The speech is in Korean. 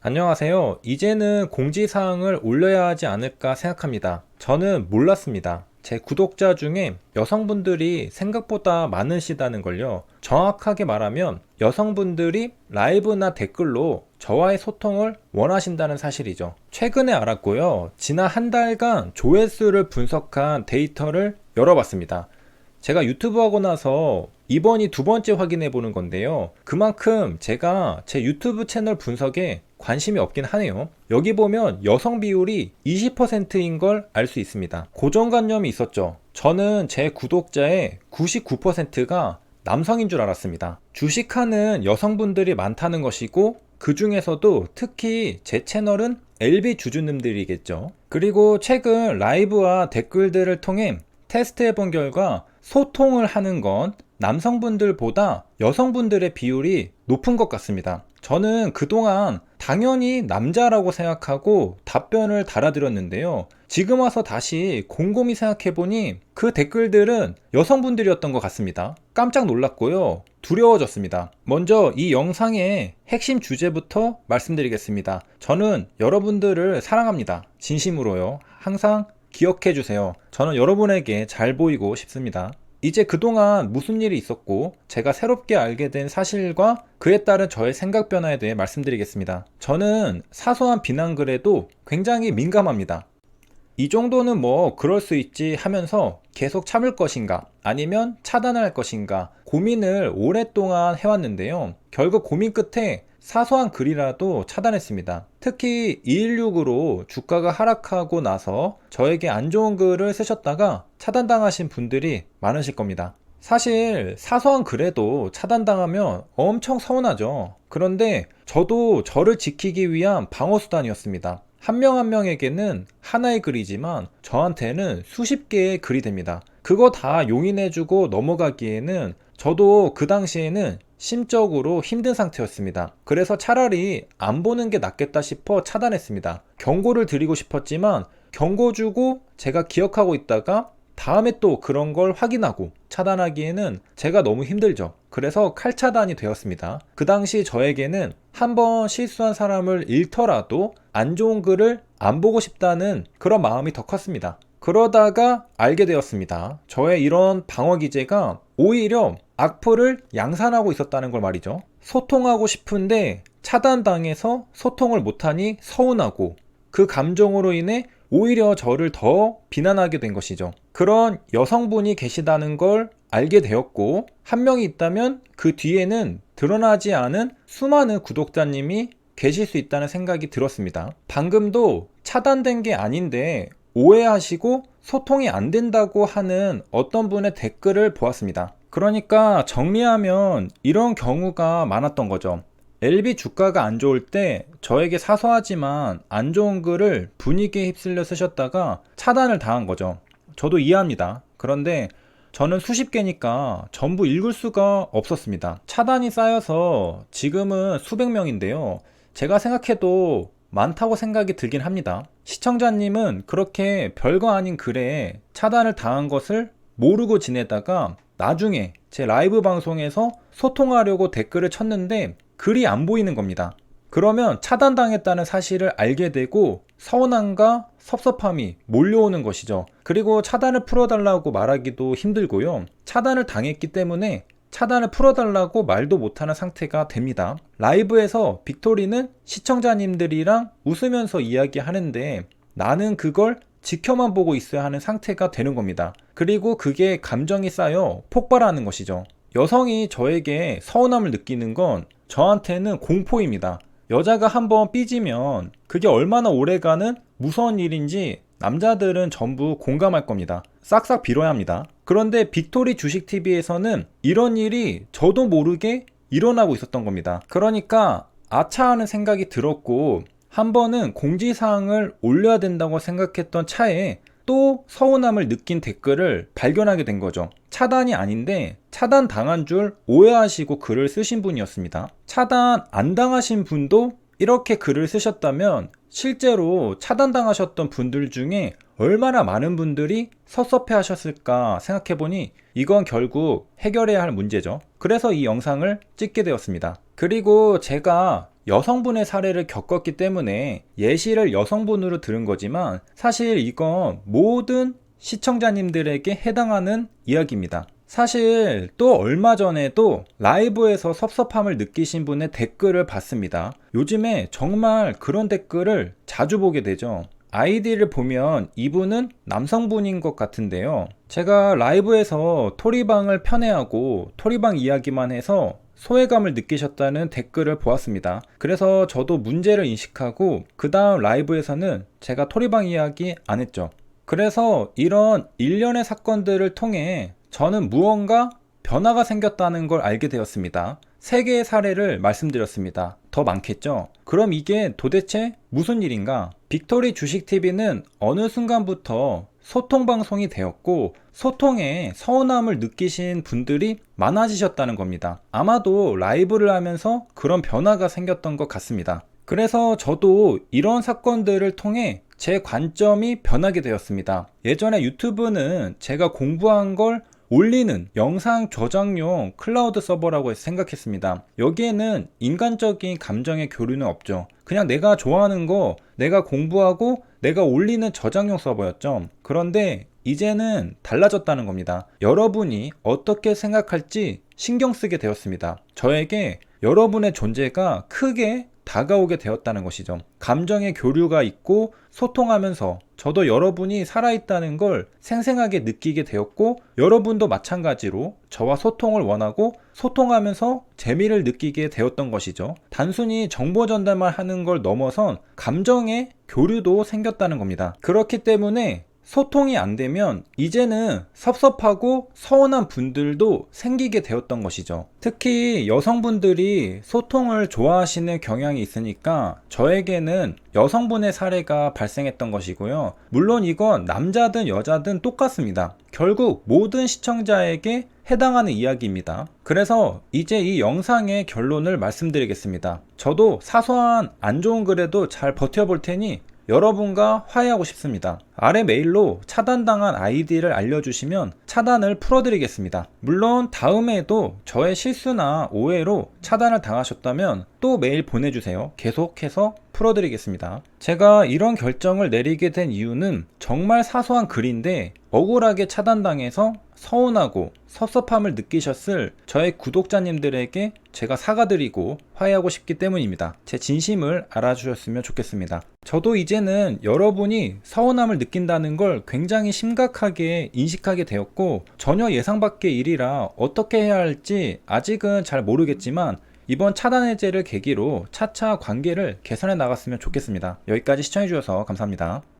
안녕하세요. 이제는 공지사항을 올려야 하지 않을까 생각합니다. 저는 몰랐습니다. 제 구독자 중에 여성분들이 생각보다 많으시다는 걸요. 정확하게 말하면 여성분들이 라이브나 댓글로 저와의 소통을 원하신다는 사실이죠. 최근에 알았고요. 지난 한 달간 조회수를 분석한 데이터를 열어봤습니다. 제가 유튜브 하고 나서 이번이 두 번째 확인해 보는 건데요. 그만큼 제가 제 유튜브 채널 분석에 관심이 없긴 하네요. 여기 보면 여성 비율이 20%인 걸 알 수 있습니다. 고정관념이 있었죠. 저는 제 구독자의 99%가 남성인 줄 알았습니다. 주식하는 여성분들이 많다는 것이고, 그 중에서도 특히 제 채널은 LB 주주님들이겠죠. 그리고 최근 라이브와 댓글들을 통해 테스트 해본 결과 소통을 하는 건 남성분들보다 여성분들의 비율이 높은 것 같습니다. 저는 그동안 당연히 남자라고 생각하고 답변을 달아드렸는데요. 지금 와서 다시 곰곰이 생각해보니 그 댓글들은 여성분들이었던 것 같습니다. 깜짝 놀랐고요. 두려워졌습니다. 먼저 이 영상의 핵심 주제부터 말씀드리겠습니다. 저는 여러분들을 사랑합니다. 진심으로요. 항상 기억해주세요. 저는 여러분에게 잘 보이고 싶습니다. 이제 그동안 무슨 일이 있었고 제가 새롭게 알게 된 사실과 그에 따른 저의 생각 변화에 대해 말씀드리겠습니다. 저는 사소한 비난글에도 굉장히 민감합니다. 이 정도는 뭐 그럴 수 있지 하면서 계속 참을 것인가 아니면 차단할 것인가 고민을 오랫동안 해왔는데요. 결국 고민 끝에 사소한 글이라도 차단했습니다. 특히 216으로 주가가 하락하고 나서 저에게 안 좋은 글을 쓰셨다가 차단당하신 분들이 많으실 겁니다. 사실 사소한 글에도 차단당하면 엄청 서운하죠. 그런데 저도 저를 지키기 위한 방어수단이었습니다. 한 명 한 명에게는 하나의 글이지만 저한테는 수십 개의 글이 됩니다. 그거 다 용인해주고 넘어가기에는 저도 그 당시에는 심적으로 힘든 상태였습니다. 그래서 차라리 안 보는 게 낫겠다 싶어 차단했습니다. 경고를 드리고 싶었지만 경고 주고 제가 기억하고 있다가 다음에 또 그런 걸 확인하고 차단하기에는 제가 너무 힘들죠. 그래서 칼차단이 되었습니다. 그 당시 저에게는 한번 실수한 사람을 잃더라도 안 좋은 글을 안 보고 싶다는 그런 마음이 더 컸습니다. 그러다가 알게 되었습니다. 저의 이런 방어 기제가 오히려 악플을 양산하고 있었다는 걸 말이죠. 소통하고 싶은데 차단당해서 소통을 못하니 서운하고 그 감정으로 인해 오히려 저를 더 비난하게 된 것이죠. 그런 여성분이 계시다는 걸 알게 되었고 한 명이 있다면 그 뒤에는 드러나지 않은 수많은 구독자님이 계실 수 있다는 생각이 들었습니다. 방금도 차단된 게 아닌데 오해하시고 소통이 안 된다고 하는 어떤 분의 댓글을 보았습니다. 그러니까 정리하면 이런 경우가 많았던 거죠. LB 주가가 안 좋을 때 저에게 사소하지만 안 좋은 글을 분위기에 휩쓸려 쓰셨다가 차단을 당한 거죠. 저도 이해합니다. 그런데 저는 수십 개니까 전부 읽을 수가 없었습니다. 차단이 쌓여서 지금은 수백 명인데요. 제가 생각해도 많다고 생각이 들긴 합니다. 시청자님은 그렇게 별거 아닌 글에 차단을 당한 것을 모르고 지내다가 나중에 제 라이브 방송에서 소통하려고 댓글을 쳤는데 글이 안 보이는 겁니다. 그러면 차단당했다는 사실을 알게 되고 서운함과 섭섭함이 몰려오는 것이죠. 그리고 차단을 풀어달라고 말하기도 힘들고요. 차단을 당했기 때문에 차단을 풀어달라고 말도 못하는 상태가 됩니다. 라이브에서 빅토리는 시청자님들이랑 웃으면서 이야기하는데 나는 그걸 지켜만 보고 있어야 하는 상태가 되는 겁니다. 그리고 그게 감정이 쌓여 폭발하는 것이죠. 여성이 저에게 서운함을 느끼는 건 저한테는 공포입니다. 여자가 한번 삐지면 그게 얼마나 오래가는 무서운 일인지 남자들은 전부 공감할 겁니다. 싹싹 빌어야 합니다. 그런데 빅토리 주식TV에서는 이런 일이 저도 모르게 일어나고 있었던 겁니다. 그러니까 아차 하는 생각이 들었고 한 번은 공지사항을 올려야 된다고 생각했던 차에 또 서운함을 느낀 댓글을 발견하게 된 거죠. 차단이 아닌데 차단 당한 줄 오해하시고 글을 쓰신 분이었습니다. 차단 안 당하신 분도 이렇게 글을 쓰셨다면 실제로 차단당하셨던 분들 중에 얼마나 많은 분들이 섭섭해 하셨을까 생각해보니 이건 결국 해결해야 할 문제죠. 그래서 이 영상을 찍게 되었습니다. 그리고 제가 여성분의 사례를 겪었기 때문에 예시를 여성분으로 들은 거지만 사실 이건 모든 시청자님들에게 해당하는 이야기입니다. 사실 또 얼마 전에도 라이브에서 섭섭함을 느끼신 분의 댓글을 봤습니다. 요즘에 정말 그런 댓글을 자주 보게 되죠. 아이디를 보면 이분은 남성분인 것 같은데요. 제가 라이브에서 토리방을 편애하고 토리방 이야기만 해서 소외감을 느끼셨다는 댓글을 보았습니다. 그래서 저도 문제를 인식하고 그 다음 라이브에서는 제가 토리방 이야기 안 했죠. 그래서 이런 일련의 사건들을 통해 저는 무언가 변화가 생겼다는 걸 알게 되었습니다. 3개의 사례를 말씀드렸습니다. 더 많겠죠? 그럼 이게 도대체 무슨 일인가? 빅토리 주식TV는 어느 순간부터 소통방송이 되었고 소통에 서운함을 느끼신 분들이 많아지셨다는 겁니다. 아마도 라이브를 하면서 그런 변화가 생겼던 것 같습니다. 그래서 저도 이런 사건들을 통해 제 관점이 변하게 되었습니다. 예전에 유튜브는 제가 공부한 걸 올리는 영상 저장용 클라우드 서버라고 해서 생각했습니다. 여기에는 인간적인 감정의 교류는 없죠. 그냥 내가 좋아하는 거 내가 공부하고 내가 올리는 저장용 서버였죠. 그런데 이제는 달라졌다는 겁니다. 여러분이 어떻게 생각할지 신경 쓰게 되었습니다. 저에게 여러분의 존재가 크게 다가오게 되었다는 것이죠. 감정의 교류가 있고 소통하면서 저도 여러분이 살아있다는 걸 생생하게 느끼게 되었고 여러분도 마찬가지로 저와 소통을 원하고 소통하면서 재미를 느끼게 되었던 것이죠. 단순히 정보 전달만 하는 걸 넘어선 감정의 교류도 생겼다는 겁니다. 그렇기 때문에 소통이 안 되면 이제는 섭섭하고 서운한 분들도 생기게 되었던 것이죠. 특히 여성분들이 소통을 좋아하시는 경향이 있으니까 저에게는 여성분의 사례가 발생했던 것이고요. 물론 이건 남자든 여자든 똑같습니다. 결국 모든 시청자에게 해당하는 이야기입니다. 그래서 이제 이 영상의 결론을 말씀드리겠습니다. 저도 사소한 안 좋은 글에도 잘 버텨볼 테니 여러분과 화해하고 싶습니다. 아래 메일로 차단당한 아이디를 알려주시면 차단을 풀어드리겠습니다. 물론 다음에도 저의 실수나 오해로 차단을 당하셨다면 또 메일 보내주세요. 계속해서 풀어드리겠습니다. 제가 이런 결정을 내리게 된 이유는 정말 사소한 글인데 억울하게 차단당해서 서운하고 섭섭함을 느끼셨을 저의 구독자님들에게 제가 사과드리고 화해하고 싶기 때문입니다. 제 진심을 알아주셨으면 좋겠습니다. 저도 이제는 여러분이 서운함을 느낀다는 걸 굉장히 심각하게 인식하게 되었고 전혀 예상 밖의 일이라 어떻게 해야 할지 아직은 잘 모르겠지만 이번 차단 해제를 계기로 차차 관계를 개선해 나갔으면 좋겠습니다. 여기까지 시청해주셔서 감사합니다.